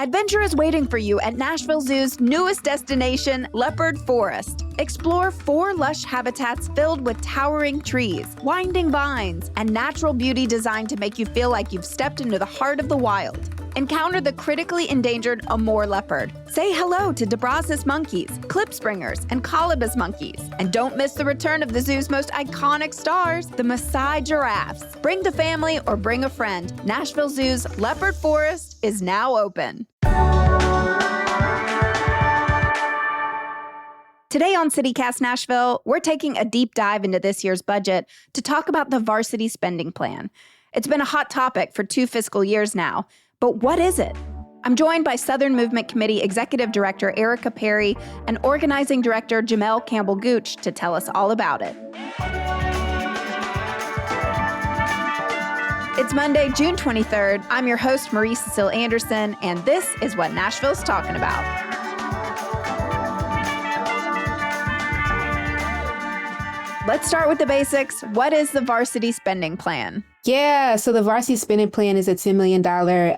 Adventure is waiting for you at Nashville Zoo's newest destination, Leopard Forest. Explore 4 lush habitats filled with towering trees, winding vines, and natural beauty designed to make you feel like you've stepped into the heart of the wild. Encounter the critically endangered Amur leopard. Say hello to DeBrazos monkeys, klipspringers, and colobus monkeys. And don't miss the return of the zoo's most iconic stars, the Maasai giraffes. Bring the family or bring a friend. Nashville Zoo's Leopard Forest is now open. Today on CityCast Nashville, we're taking a deep dive into this year's budget to talk about the varsity spending plan. It's been a hot topic for 2 fiscal years now. But what is it? I'm joined by Southern Movement Committee Executive Director Erica Perry and Organizing Director Jamel Campbell-Gooch to tell us all about it. It's Monday, June 23rd. I'm your host, Marie Cecile Anderson, and this is what Nashville's talking about. Let's start with the basics. What is the varsity spending plan? Yeah, so the varsity spending plan is a $10 million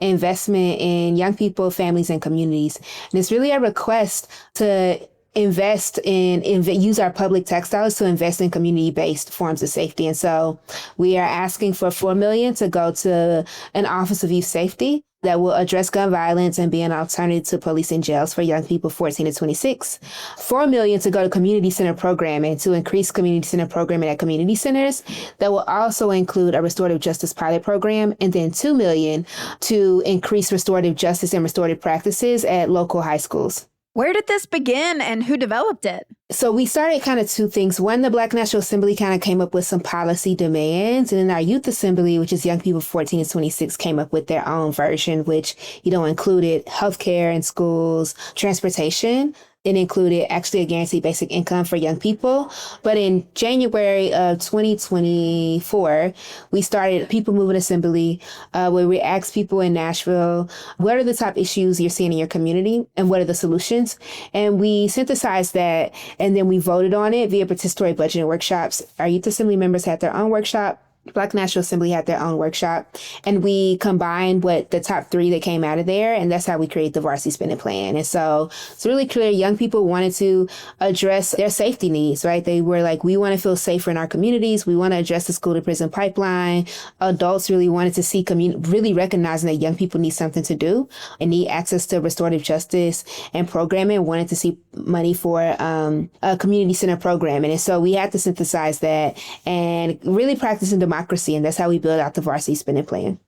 investment in young people, families, and communities. And it's really a request to use our public tax dollars to invest in community-based forms of safety. And so we are asking for $4 million to go to an Office of Youth Safety that will address gun violence and be an alternative to police and jails for young people 14 to 26. $4 million to go to community center programming to increase community center programming at community centers. That will also include a restorative justice pilot program, and then $2 million to increase restorative justice and restorative practices at local high schools. Where did this begin and who developed it? So we started kind of 2 things. One, the Black National Assembly kind of came up with some policy demands. And then our Youth Assembly, which is young people 14 to 26, came up with their own version, which, included healthcare in schools, transportation. It included actually a guaranteed basic income for young people. But in January of 2024, we started People Movement Assembly, where we asked people in Nashville, what are the top issues you're seeing in your community and what are the solutions? And we synthesized that, and then we voted on it via participatory budgeting workshops. Our Youth Assembly members had their own workshop. Black National Assembly had their own workshop, and we combined what the top 3 that came out of there, and that's how we created the varsity spending plan. And so it's really clear young people wanted to address their safety needs, right? They were like, we want to feel safer in our communities. We want to address the school to prison pipeline. Adults really wanted to see really recognizing that young people need something to do and need access to restorative justice and programming, wanted to see money for a community center programming. And so we had to synthesize that and really practicing democracy. And that's how we build out the varsity spending plan.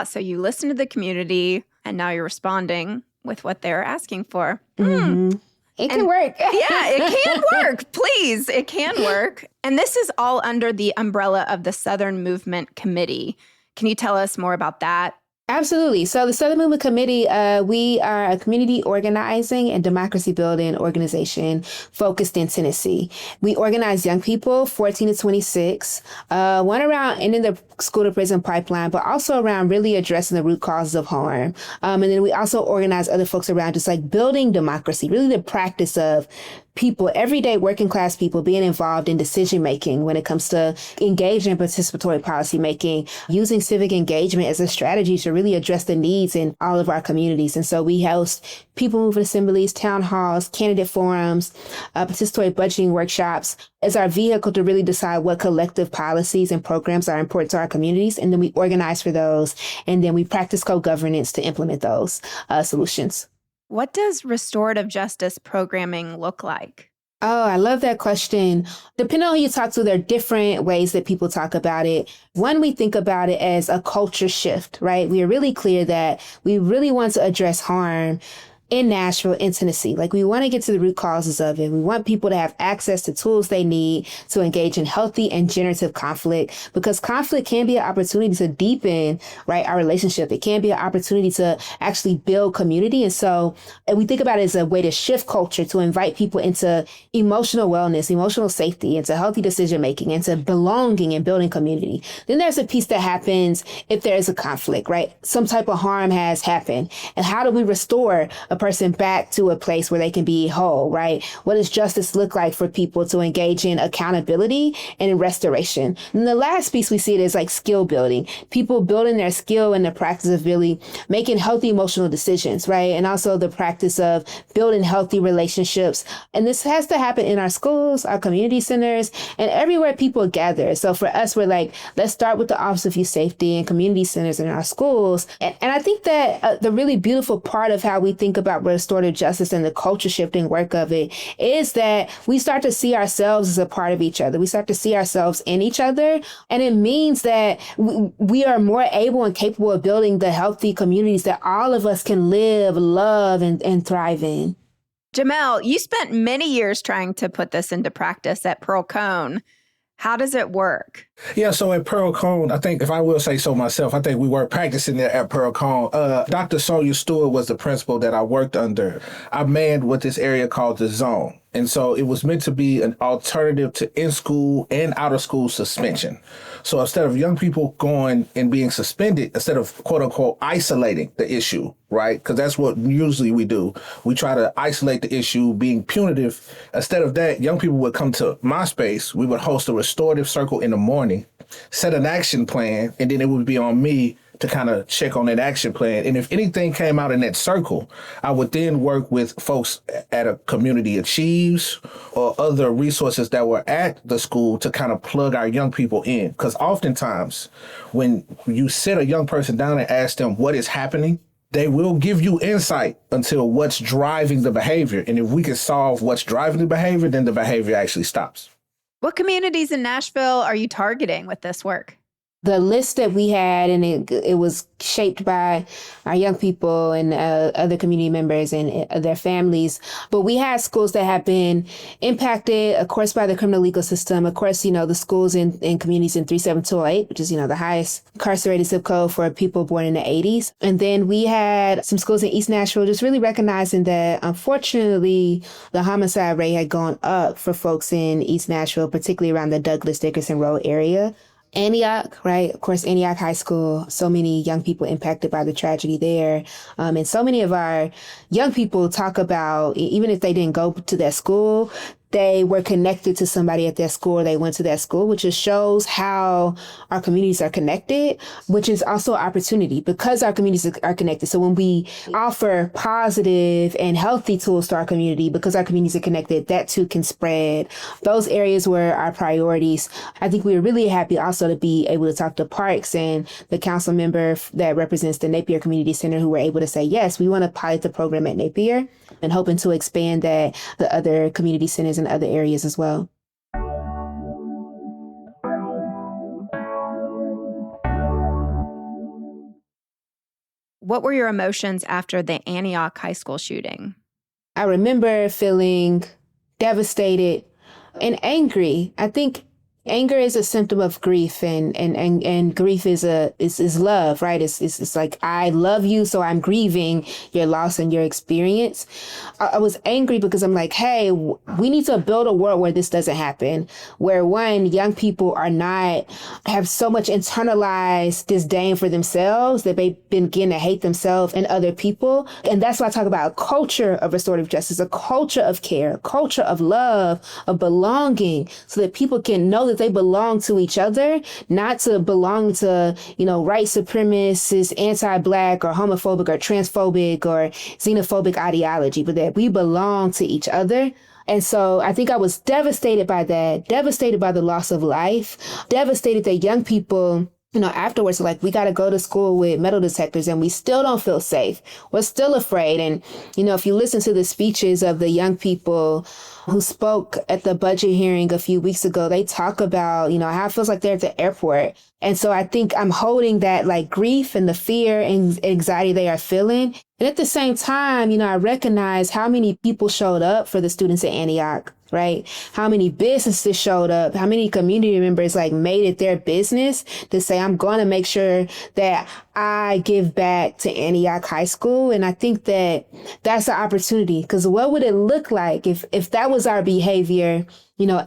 So you listen to the community and now you're responding with what they're asking for. Mm-hmm. It can work. Yeah, it can work. Please, it can work. And this is all under the umbrella of the Southern Movement Committee. Can you tell us more about that? Absolutely. So the Southern Movement Committee, we are a community organizing and democracy building organization focused in Tennessee. We organize young people, 14 to 26, one around ending the school to prison pipeline, but also around really addressing the root causes of harm. And then we also organize other folks around just like building democracy, really the practice of people, everyday working class people being involved in decision making when it comes to engaging in participatory policy making, using civic engagement as a strategy to really address the needs in all of our communities. And so we host People Movement Assemblies, town halls, candidate forums, participatory budgeting workshops as our vehicle to really decide what collective policies and programs are important to our communities. And then we organize for those. And then we practice co-governance to implement those solutions. What does restorative justice programming look like? Oh, I love that question. Depending on who you talk to, there are different ways that people talk about it. One, we think about it as a culture shift, right? We are really clear that we really want to address harm in Nashville, in Tennessee. Like, we want to get to the root causes of it. We want people to have access to tools they need to engage in healthy and generative conflict, because conflict can be an opportunity to deepen, right, our relationship. It can be an opportunity to actually build community. And we think about it as a way to shift culture, to invite people into emotional wellness, emotional safety, into healthy decision making, into belonging and building community. Then there's a piece that happens if there is a conflict, right? Some type of harm has happened. And how do we restore a a person back to a place where they can be whole, right? What does justice look like for people to engage in accountability and in restoration? And the last piece we see it is like skill building, people building their skill in the practice of really making healthy emotional decisions, right? And also the practice of building healthy relationships. And this has to happen in our schools, our community centers, and everywhere people gather. So for us, we're like, let's start with the Office of Youth Safety and community centers in our schools. And I think that the really beautiful part of how we think about restorative justice and the culture shifting work of it is that we start to see ourselves as a part of each other. We start to see ourselves in each other. And it means that we are more able and capable of building the healthy communities that all of us can live, love, and thrive in. Jamel, you spent many years trying to put this into practice at Pearl Cone. How does it work? Yeah, so at Pearl Cone, I think if I will say so myself, I think we were practicing there at Pearl Cone. Dr. Sonia Stewart was the principal that I worked under. I manned what this area called the zone. And so it was meant to be an alternative to in-school and out-of-school suspension. So instead of young people going and being suspended, instead of quote-unquote isolating the issue, right? Because that's what usually we do. We try to isolate the issue, being punitive. Instead of that, young people would come to my space. We would host a restorative circle in the morning, set an action plan, and then it would be on me to kind of check on that action plan. And if anything came out in that circle, I would then work with folks at a Community Achieves or other resources that were at the school to kind of plug our young people in. Because oftentimes when you sit a young person down and ask them what is happening, they will give you insight into what's driving the behavior. And if we can solve what's driving the behavior, then the behavior actually stops. What communities in Nashville are you targeting with this work? The list that we had, and it was shaped by our young people and other community members and their families. But we had schools that have been impacted, of course, by the criminal legal system. Of course, the schools in communities in 37208, which is, the highest incarcerated zip code for people born in the 80s. And then we had some schools in East Nashville, just really recognizing that, unfortunately, the homicide rate had gone up for folks in East Nashville, particularly around the Douglas Dickerson Road area. Antioch, right? Of course, Antioch High School, so many young people impacted by the tragedy there. And so many of our young people talk about, even if they didn't go to that school, they were connected to somebody at their school, they went to that school, which just shows how our communities are connected, which is also an opportunity because our communities are connected. So when we offer positive and healthy tools to our community, because our communities are connected, that too can spread. Those areas were our priorities. I think we were really happy also to be able to talk to Parks and the council member that represents the Napier Community Center, who were able to say, yes, we want to pilot the program at Napier and hoping to expand that to other community centers and other areas as well. What were your emotions after the Antioch High School shooting? I remember feeling devastated and angry. I think anger is a symptom of grief, and grief is love, right? It's like, I love you, so I'm grieving your loss and your experience. I was angry because I'm like, hey, we need to build a world where this doesn't happen, where young people have so much internalized disdain for themselves that they begin to hate themselves and other people. And that's why I talk about a culture of restorative justice, a culture of care, a culture of love, of belonging, so that people can know that they belong to each other, not to belong to, white supremacist, anti-Black or homophobic or transphobic or xenophobic ideology, but that we belong to each other. And so I think I was devastated by that, devastated by the loss of life, devastated that young people afterwards, like, we got to go to school with metal detectors and we still don't feel safe. We're still afraid. And, if you listen to the speeches of the young people who spoke at the budget hearing a few weeks ago, they talk about, how it feels like they're at the airport. And so I think I'm holding that like grief and the fear and anxiety they are feeling. And at the same time, I recognize how many people showed up for the students at Antioch. right? How many businesses showed up? How many community members like made it their business to say, I'm going to make sure that I give back to Antioch High School? And I think that that's the opportunity, because what would it look like if that was our behavior,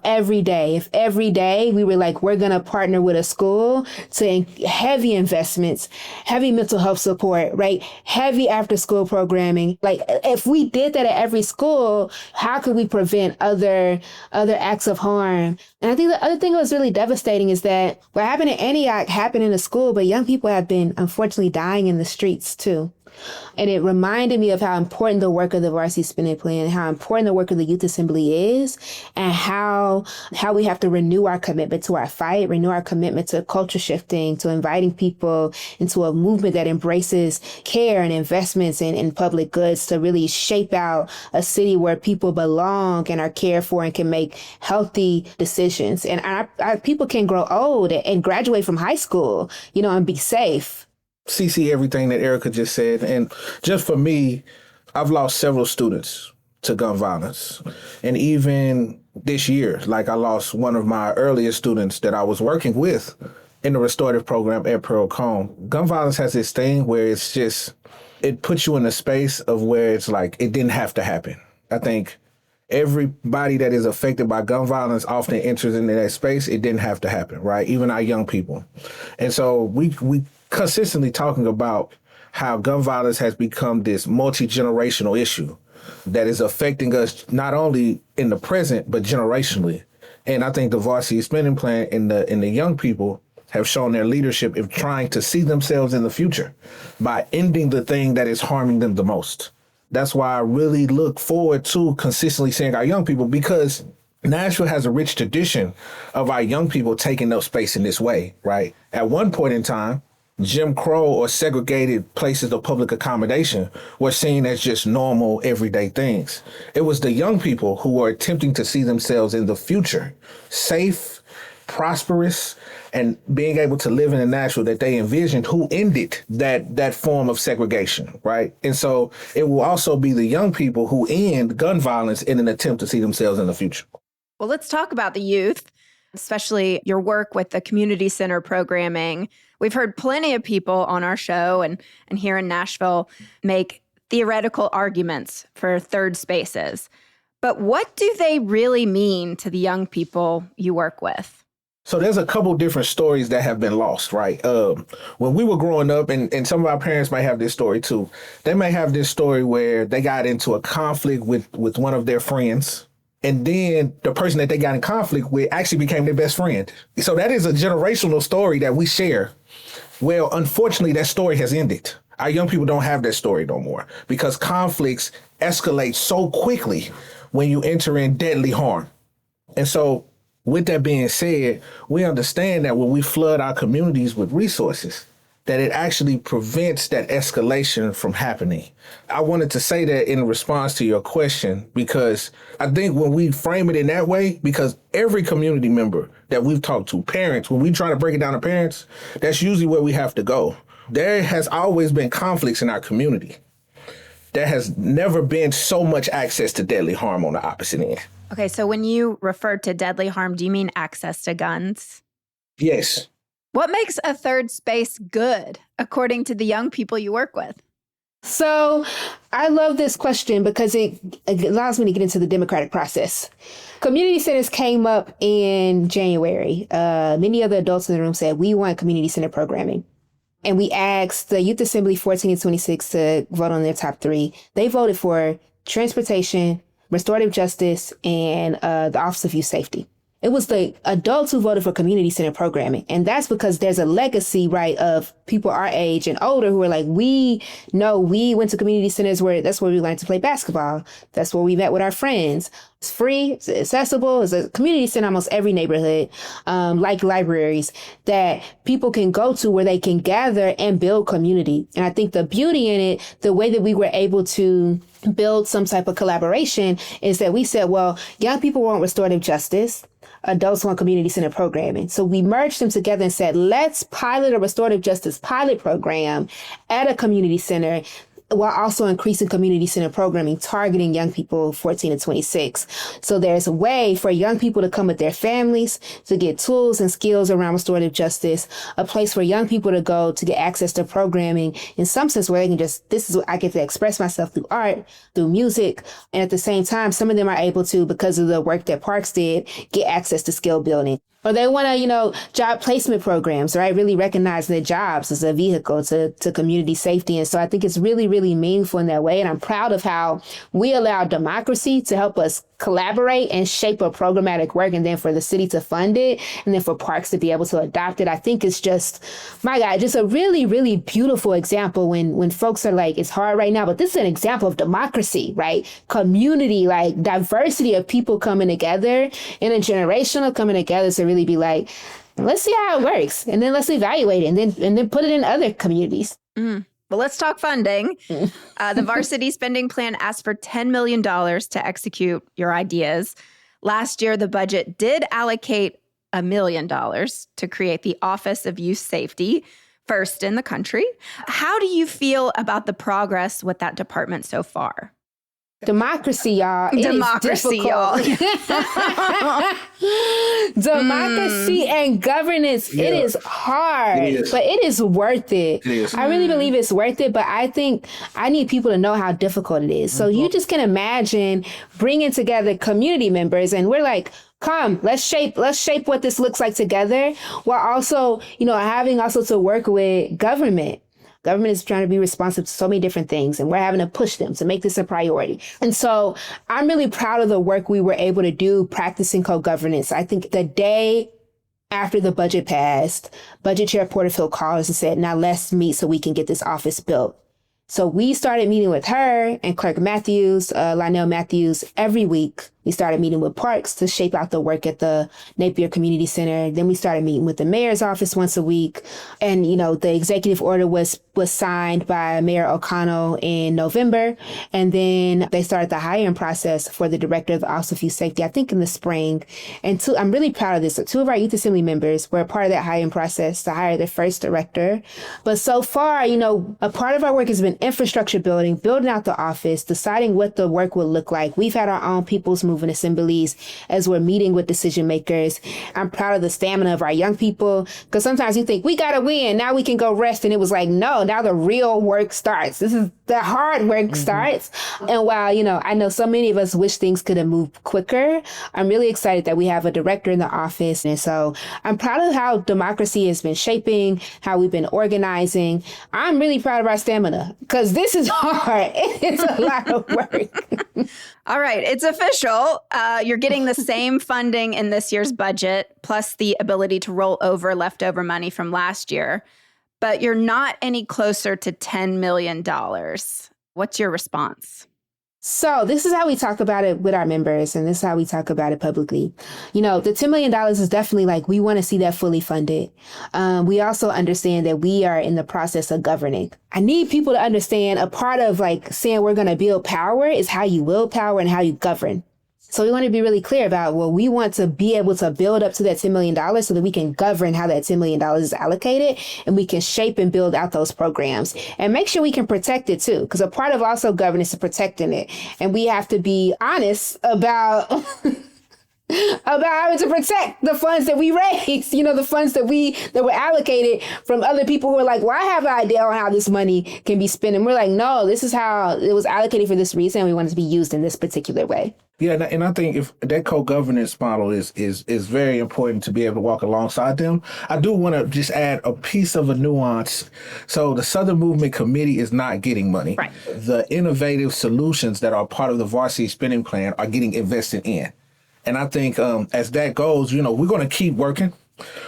every day? If every day we were like, we're going to partner with a school to heavy investments, heavy mental health support, right? Heavy after school programming. Like if we did that at every school, how could we prevent other acts of harm? And I think the other thing that was really devastating is that what happened at Antioch happened in a school, but young people have been unfortunately dying in the streets too. And it reminded me of how important the work of the Varsity Spending Plan, how important the work of the Youth Assembly is, and how we have to renew our commitment to our fight, renew our commitment to culture shifting, to inviting people into a movement that embraces care and investments in public goods to really shape out a city where people belong and are cared for and can make healthy decisions. And our people can grow old and graduate from high school, and be safe. CC everything that Erica just said. And just for me, I've lost several students to gun violence. And even this year, like I lost one of my earliest students that I was working with in the restorative program at Pearl Cone. Gun violence has this thing where it puts you in a space of where it's like, it didn't have to happen. I think everybody that is affected by gun violence often enters into that space. It didn't have to happen, right? Even our young people. And so we consistently talking about how gun violence has become this multi-generational issue that is affecting us not only in the present, but generationally. And I think the Varsity Spending Plan and the young people have shown their leadership in trying to see themselves in the future by ending the thing that is harming them the most. That's why I really look forward to consistently seeing our young people, because Nashville has a rich tradition of our young people taking up space in this way, right? At one point in time, Jim Crow or segregated places of public accommodation were seen as just normal, everyday things. It was the young people who were attempting to see themselves in the future, safe, prosperous, and being able to live in a Nashville that they envisioned, who ended that form of segregation, right? And so it will also be the young people who end gun violence in an attempt to see themselves in the future. Well, let's talk about the youth, especially your work with the community center programming. We've heard plenty of people on our show and here in Nashville make theoretical arguments for third spaces. But what do they really mean to the young people you work with? So there's a couple different stories that have been lost, right? When we were growing up, and some of our parents might have this story too, they may have this story where they got into a conflict with one of their friends. And then the person that they got in conflict with actually became their best friend. So that is a generational story that we share. Well, unfortunately, that story has ended. Our young people don't have that story no more because conflicts escalate so quickly when you enter in deadly harm. And so with that being said, we understand that when we flood our communities with resources, that it actually prevents that escalation from happening. I wanted to say that in response to your question, because I think when we frame it in that way, because every community member that we've talked to, parents, when we try to break it down to parents, that's usually where we have to go. There has always been conflicts in our community. There has never been so much access to deadly harm on the opposite end. Okay, so when you refer to deadly harm, do you mean access to guns? Yes. What makes a third space good, according to the young people you work with? So I love this question because it allows me to get into the democratic process. Community centers came up in January. Many of the adults in the room said, we want community center programming. And we asked the Youth Assembly 14 and 26 to vote on their top three. They voted for transportation, restorative justice, and the Office of Youth Safety. It was the adults who voted for community center programming. And that's because there's a legacy, right, of people our age and older who are like, we know we went to community centers where that's where we learned to play basketball. That's where we met with our friends. It's free, it's accessible. It's a community center in almost every neighborhood, like libraries that people can go to where they can gather and build community. And I think the beauty in it, the way that we were able to build some type of collaboration is that we said, well, young people want restorative justice. Adults want community center programming. So we merged them together and said, let's pilot a restorative justice pilot program at a community center while also increasing community center programming targeting young people 14 to 26. So there's a way for young people to come with their families to get tools and skills around restorative justice, a place for young people to go to get access to programming in some sense where they can just, this is what I get to express myself through art, through music. And at the same time, some of them are able to, because of the work that Parks did, get access to skill building. Or they want to, job placement programs, right? Really recognize their jobs as a vehicle to community safety. And so I think it's really, really meaningful in that way. And I'm proud of how we allow democracy to help us collaborate and shape a programmatic work, and then for the city to fund it, and then for Parks to be able to adopt it. I think it's just, my God, just a really, really beautiful example when folks are like, it's hard right now, but this is an example of democracy, right? Community, like diversity of people coming together, intergenerational coming together to really be like, let's see how it works, and then let's evaluate it, and then put it in other communities. Well, let's talk funding. The Varsity Spending Plan asked for $10 million to execute your ideas. Last year, the budget did allocate $1 million to create the Office of Youth Safety, first in the country. How do you feel about the progress with that department so far? Democracy, y'all. Democracy, y'all. Democracy and governance. Yeah. It is hard, but it is worth it. It is. I really believe it's worth it, but I think I need people to know how difficult it is. So you just can imagine bringing together community members, and we're like, come, let's shape what this looks like together, while also, having also to work with government. Government is trying to be responsive to so many different things, and we're having to push them to make this a priority. And so I'm really proud of the work we were able to do practicing co-governance. I think the day after the budget passed, Budget Chair Porterfield called us and said, now let's meet so we can get this office built. So we started meeting with her and Clerk Matthews, Lionel Matthews, every week. We started meeting with Parks to shape out the work at the Napier Community Center. Then we started meeting with the mayor's office once a week. And, the executive order was signed by Mayor O'Connell in November. And then they started the hiring process for the director of the Office of Youth Safety, I think in the spring. And I'm really proud of this. So 2 of our Youth Assembly members were a part of that hiring process to hire their first director. But so far, a part of our work has been infrastructure building out the office, deciding what the work will look like. We've had our own people's movement assemblies as we're meeting with decision makers. I'm proud of the stamina of our young people, because sometimes you think we got to win, now we can go rest. And it was like, no, now the real work starts. This is the hard work starts. And while, I know so many of us wish things could have moved quicker, I'm really excited that we have a director in the office. And so I'm proud of how democracy has been shaping, how we've been organizing. I'm really proud of our stamina, because this is hard. It's a lot of work. All right, it's official. You're getting the same funding in this year's budget, plus the ability to roll over leftover money from last year, but you're not any closer to $10 million. What's your response? So this is how we talk about it with our members, and this is how we talk about it publicly. The $10 million is definitely we want to see that fully funded. We also understand that we are in the process of governing. I need people to understand a part of saying we're going to build power is how you will power and how you govern. So we want to be really clear about, we want to be able to build up to that $10 million so that we can govern how that $10 million is allocated, and we can shape and build out those programs and make sure we can protect it too. Because a part of also governance is protecting it. And we have to be honest about having to protect the funds that we raise, the funds that were allocated from other people who are like, well, I have an idea on how this money can be spent. And we're like, no, this is how it was allocated for this reason. And we want it to be used in this particular way. Yeah, and I think if that co-governance model is very important to be able to walk alongside them. I do want to just add a piece of a nuance. So the Southern Movement Committee is not getting money. Right. The innovative solutions that are part of the Varsity Spending Plan are getting invested in. And I think as that goes, we're going to keep working.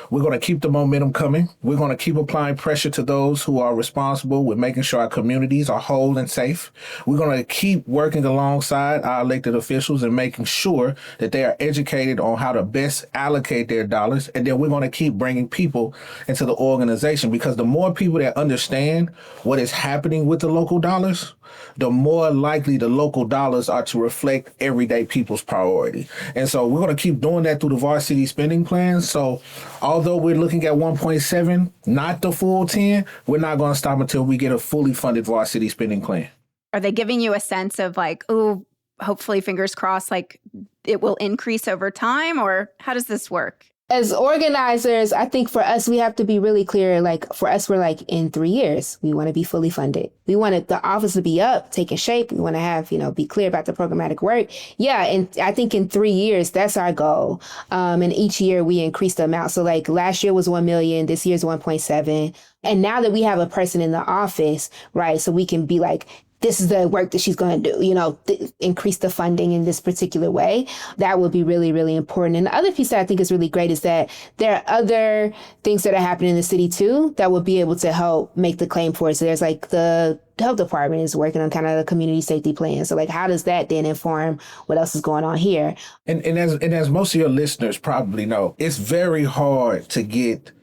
We're going to keep the momentum coming. We're going to keep applying pressure to those who are responsible with making sure our communities are whole and safe. We're going to keep working alongside our elected officials and making sure that they are educated on how to best allocate their dollars. And then we're going to keep bringing people into the organization, because the more people that understand what is happening with the local dollars, the more likely the local dollars are to reflect everyday people's priority. And so we're going to keep doing that through the Varsity Spending Plan. So although we're looking at 1.7, not the full 10, we're not going to stop until we get a fully funded varsity spending plan. Are they giving you a sense of like, oh, hopefully, fingers crossed, like it will increase over time? Or how does this work? As organizers, I think for us, we have to be really clear. Like for us, we're like in 3 years, we want to be fully funded. We want the office to be up, taking shape. We want to have, be clear about the programmatic work. Yeah. And I think in 3 years, that's our goal. And each year we increase the amount. So like last year was 1 million, this year's 1.7. And now that we have a person in the office, right, so we can be like, this is the work that she's going to do, increase the funding in this particular way. That would be really, really important. And the other piece that I think is really great is that there are other things that are happening in the city too that will be able to help make the claim for it. So there's like the health department is working on kind of the community safety plan. So like, how does that then inform what else is going on here? And as most of your listeners probably know, it's very hard to get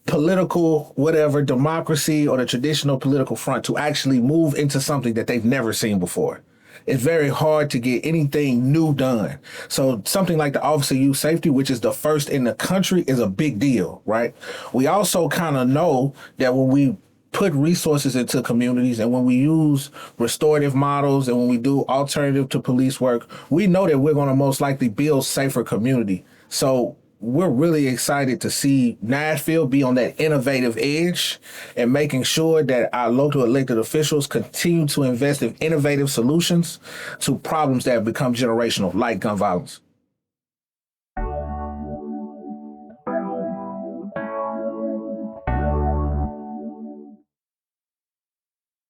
political, whatever, democracy or the traditional political front to actually move into something that they've never seen before. It's very hard to get anything new done. So something like the Office of Youth Safety, which is the first in the country, is a big deal, right? We also kind of know that when we put resources into communities and when we use restorative models and when we do alternative to police work, we know that we're going to most likely build safer community. So we're really excited to see Nashville be on that innovative edge and making sure that our local elected officials continue to invest in innovative solutions to problems that have become generational, like gun violence.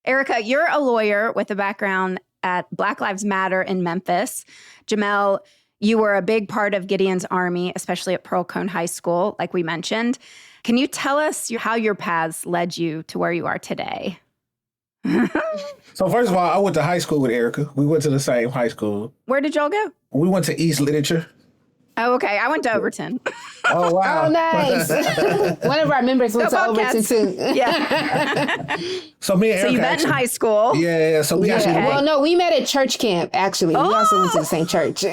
Erica, you're a lawyer with a background at Black Lives Matter in Memphis. Jamel, you were a big part of Gideon's Army, especially at Pearl Cone High School, like we mentioned. Can you tell us how your paths led you to where you are today? So first of all, I went to high school with Erica. We went to the same high school. Where did y'all go? We went to East Literature. Oh, okay. I went to Overton. Oh, wow. Oh, nice. One of our members went to Overton, too. Yeah. So me and Erica So you met in high school. Yeah. So we actually... Well, no, we met at church camp, actually. We also went to the same church.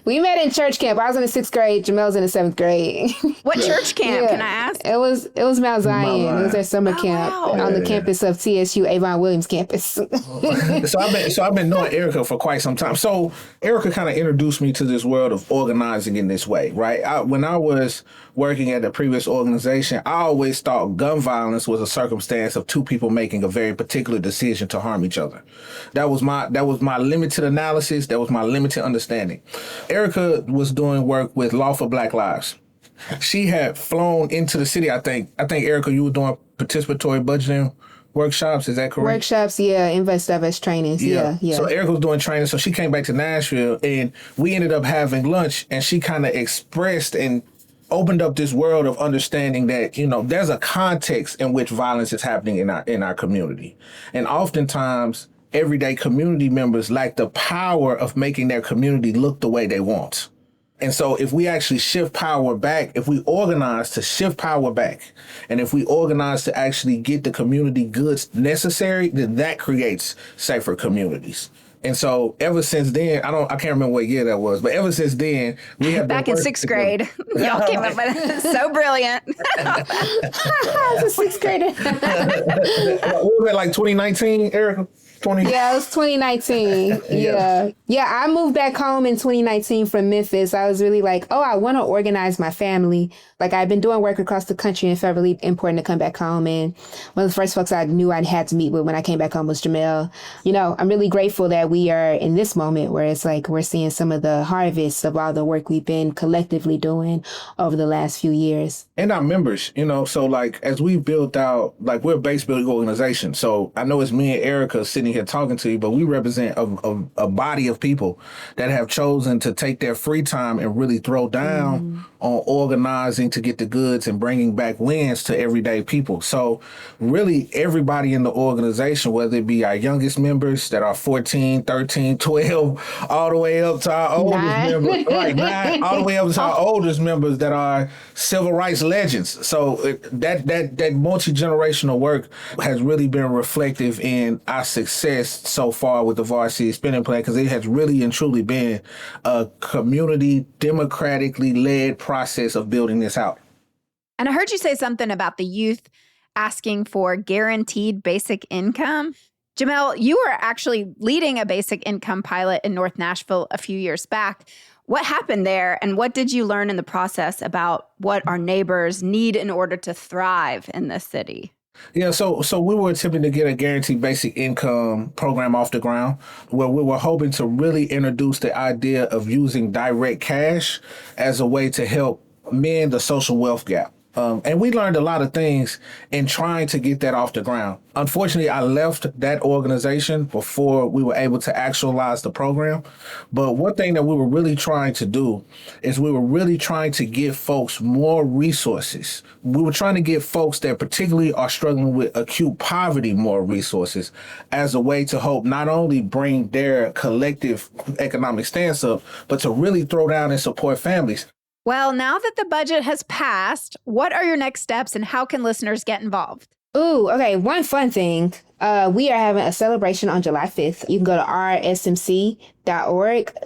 We met in church camp. I was in the 6th grade. Jamel's in the 7th grade. What church camp, can I ask? It was Mount Zion. It was their summer camp on the campus of TSU Avon Williams campus. So I've been knowing Erica for quite some time. So Erica kind of introduced me to this world of organizing in this way, right? When I was working at the previous organization, I always thought gun violence was a circumstance of two people making a very particular decision to harm each other. That was my limited analysis. That was my limited understanding. Erica was doing work with Law for Black Lives. She had flown into the city. I think Erica, you were doing participatory budgeting workshops, is that correct? Workshops, yeah, invest trainings, yeah. So Erica was doing training, so she came back to Nashville, and we ended up having lunch, and she kind of expressed and opened up this world of understanding that, there's a context in which violence is happening in our community. And oftentimes, everyday community members lack the power of making their community look the way they want. And so if we actually shift power back, if we organize to shift power back, and if we organize to actually get the community goods necessary, then that creates safer communities. And so ever since then, I can't remember what year that was, but ever since then, we have back in 6th grade. Y'all came up with it. So brilliant. I was a 6th grader. What was that, like 2019, Erica? Yeah, it was 2019. Yeah, I moved back home in 2019 from Memphis. I was really like, I want to organize my family. Like, I've been doing work across the country and felt really important to come back home. And one of the first folks I knew I had to meet with when I came back home was Jamel. I'm really grateful that we are in this moment where it's like we're seeing some of the harvests of all the work we've been collectively doing over the last few years. And our members, so like as we built out, like we're a base building organization. So I know it's me and Erica sitting here talking to you, but we represent a body of people that have chosen to take their free time and really throw down on organizing to get the goods and bringing back wins to everyday people. So really everybody in the organization, whether it be our youngest members that are 14, 13, 12, all the way up to our oldest members, right, 9, all the way up to our oldest members that are civil rights legends. So that multi-generational work has really been reflective in our success success so far with the varsity spending plan because it has really and truly been a community, democratically led process of building this out. And I heard you say something about the youth asking for guaranteed basic income. Jamel, you were actually leading a basic income pilot in North Nashville a few years back. What happened there, and what did you learn in the process about what our neighbors need in order to thrive in this city? Yeah, so we were attempting to get a guaranteed basic income program off the ground where we were hoping to really introduce the idea of using direct cash as a way to help mend the social wealth gap. And we learned a lot of things in trying to get that off the ground. Unfortunately, I left that organization before we were able to actualize the program. But one thing that we were really trying to do is we were really trying to give folks more resources. We were trying to give folks that particularly are struggling with acute poverty more resources as a way to hope not only bring their collective economic stance up, but to really throw down and support families. Well, now that the budget has passed, what are your next steps and how can listeners get involved? Ooh, okay. One fun thing. We are having a celebration on July 5th. You can go to rsmc.org,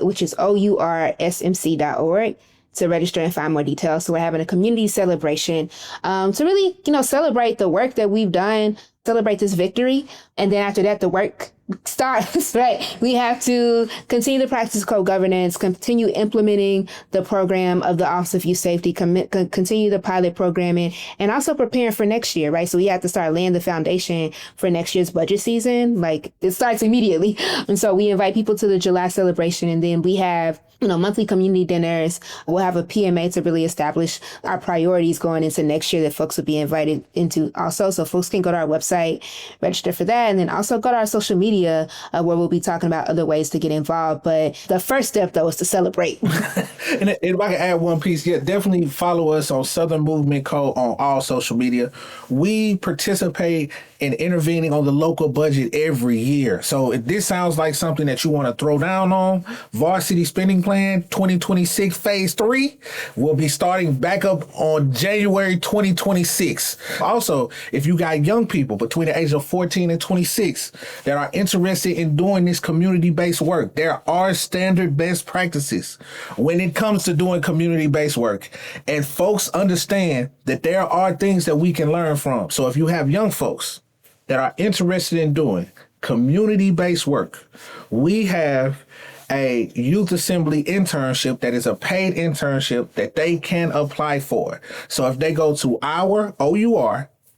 which is oursmc.org, to register and find more details. So we're having a community celebration to really, celebrate the work that we've done, celebrate this victory. And then after that, the work starts, right? We have to continue to practice co-governance, continue implementing the program of the Office of Youth Safety, continue the pilot programming, and also preparing for next year, right? So we have to start laying the foundation for next year's budget season. Like, it starts immediately. And so we invite people to the July celebration, and then we have monthly community dinners. We'll have a PMA to really establish our priorities going into next year that folks will be invited into also. So folks can go to our website, register for that, and then also go to our social media where we'll be talking about other ways to get involved. But the first step, though, is to celebrate. And if I can add one piece, yeah, definitely follow us on Southern Movement Co. on all social media. We participate in intervening on the local budget every year. So if this sounds like something that you want to throw down on, Varsity Spending Plan 2026 Phase 3 will be starting back up on January 2026. Also, if you got young people between the age of 14 and 26 that are interested in doing this community-based work, there are standard best practices when it comes to doing community-based work. And folks understand that there are things that we can learn from. So if you have young folks that are interested in doing community-based work, we have a youth assembly internship that is a paid internship that they can apply for. So if they go to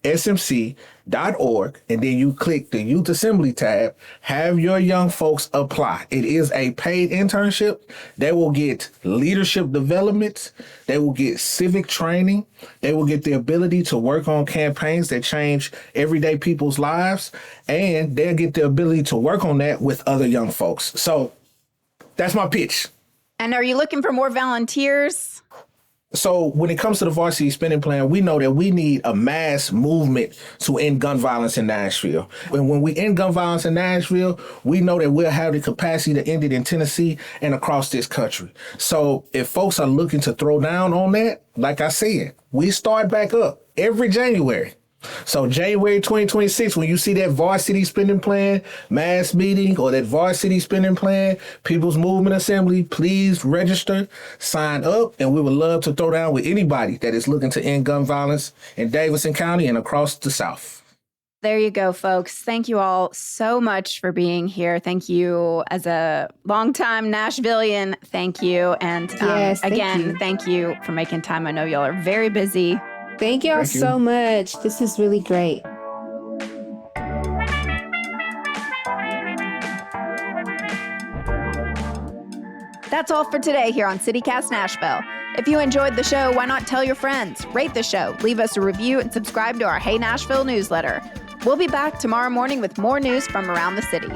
smc.org and then you click the Youth Assembly tab, have your young folks apply. It is a paid internship. They will get leadership development. They will get civic training. They will get the ability to work on campaigns that change everyday people's lives. And they'll get the ability to work on that with other young folks. So that's my pitch. And are you looking for more volunteers? So when it comes to the Varsity Spending Plan, we know that we need a mass movement to end gun violence in Nashville. And when we end gun violence in Nashville, we know that we'll have the capacity to end it in Tennessee and across this country. So if folks are looking to throw down on that, like I said, we start back up every January. So January 2026, when you see that Varsity Spending Plan mass meeting or that Varsity Spending Plan People's Movement Assembly, please register, sign up, and we would love to throw down with anybody that is looking to end gun violence in Davidson County and across the South. There you go, folks. Thank you all so much for being here. Thank you as a longtime Nashvilleian. Thank you. And Yes, thank you. thank you for making time. I know y'all are very busy. Thank y'all Thank you. so much. This is really great. That's all for today here on CityCast Nashville. If you enjoyed the show, why not tell your friends? Rate the show, leave us a review, and subscribe to our Hey Nashville newsletter. We'll be back tomorrow morning with more news from around the city.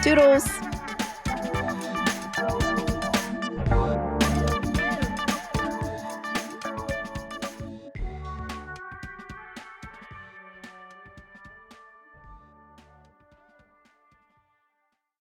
Toodles!